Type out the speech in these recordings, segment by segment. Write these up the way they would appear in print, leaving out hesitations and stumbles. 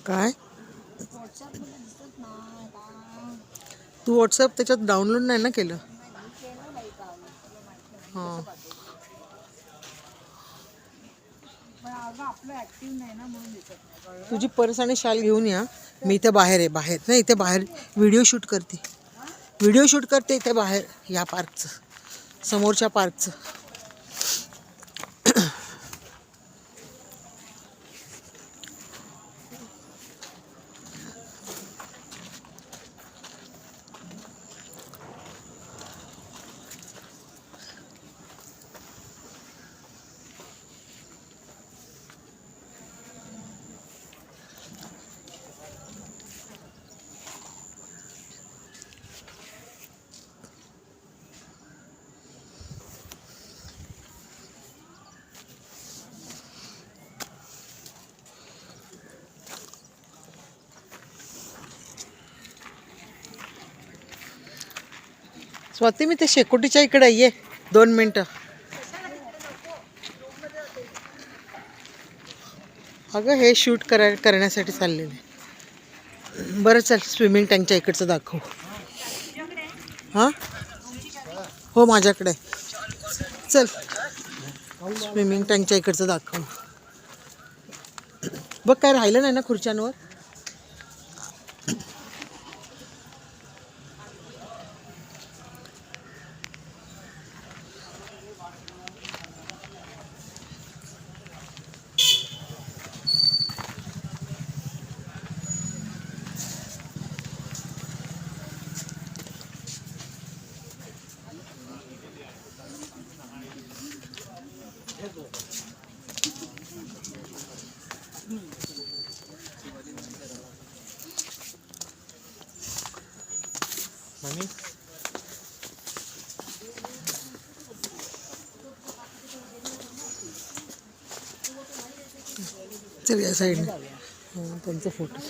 काय तू व्हॉट्सअप त्याच्यात डाउनलोड नाही ना केलं? हां तुझी पर्स आणि शाल घेऊन या. मी इथे बाहेर आहे, बाहेर नाही इथे बाहेर व्हिडिओ शूट करते. इथे बाहेर या पार्कचं, समोरच्या पार्कचं. स्वाती मी ते शेकोटीच्या इकडे ये 2 मिनटं. अगं हे शूट करण्यासाठी चाललेले. बरं चल स्विमिंग टँकच्या इकडचं दाखव. हां हो माझ्याकडे. चल स्विमिंग टँकच्या इकडचं दाखव. बघ काय राहिलं नाही ना खुर्च्यांवर. चल या साईडने त्यांचे फोटो.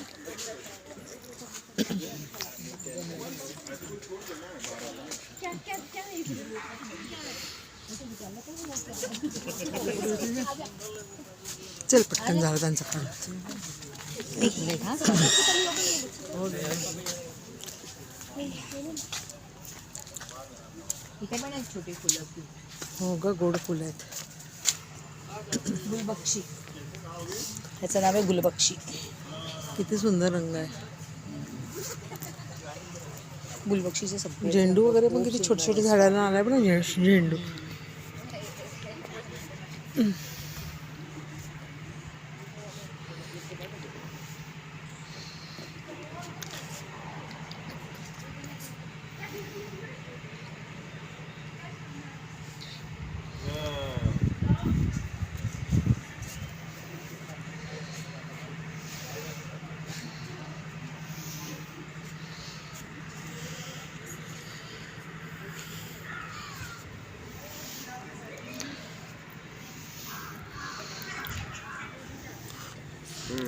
चल पटकन झालं त्यांचं काढ. इथे पण आहेत छोटे फुलं. हो ग गोड फुलं आहेत. गुलबक्षी, ह्याचं नाव आहे गुलबक्षी. किती सुंदर रंग आहे. गुलबक्षीचे सगळे झेंडू वगैरे पण किती छोटे छोटे झाडाला आलाय पण झेंडू.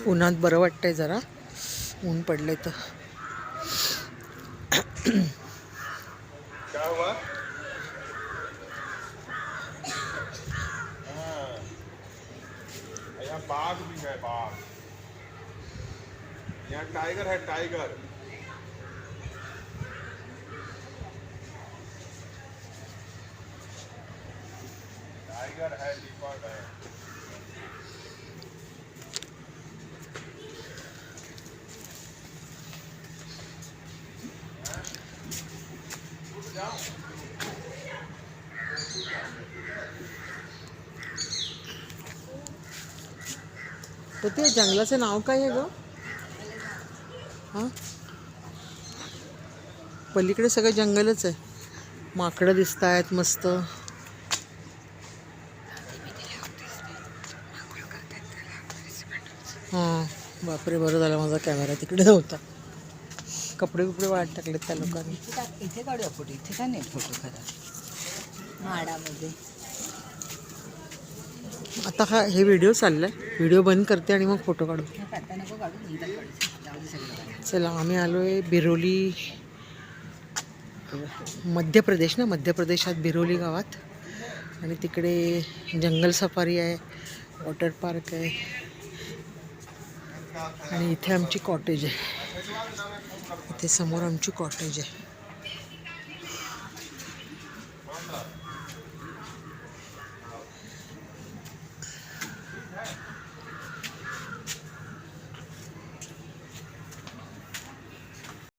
उन्हात बरं वाटतंय जरा. ऊन पडले तर. क्या हुआ? यहाँ बाघ भी है, बाघ. यहाँ टाइगर है, टाइगर. टाइगर है, लिपर्ड है. तर ते जंगलाचं नाव काय आहे ग? हां पलीकडे सगळं जंगलच आहे. माकडं दिसत आहेत मस्त. हां बापरे बरं झालं माझा कॅमेरा तिकडे नव्हता. कपडे वाट टाकलेत त्या लोकांनी. इथे काढूया फोटो. इथे का नाही फोटो खरा माडामध्ये. आता हे व्हिडिओ चाललाय. व्हिडिओ बंद करते आणि मग फोटो काढू. आता नको काढू, नंतर काढू. जाऊ दे सगळं. चला आम्ही आलो आहे बिरोली, मध्य प्रदेश ना. मध्य प्रदेशात बिरोली गावात. आणि तिकडे जंगल सफारी आहे, वॉटर पार्क आहे. आणि इथे आमची कॉटेज आहे. इथे समोर आमची कॉटेज आहे.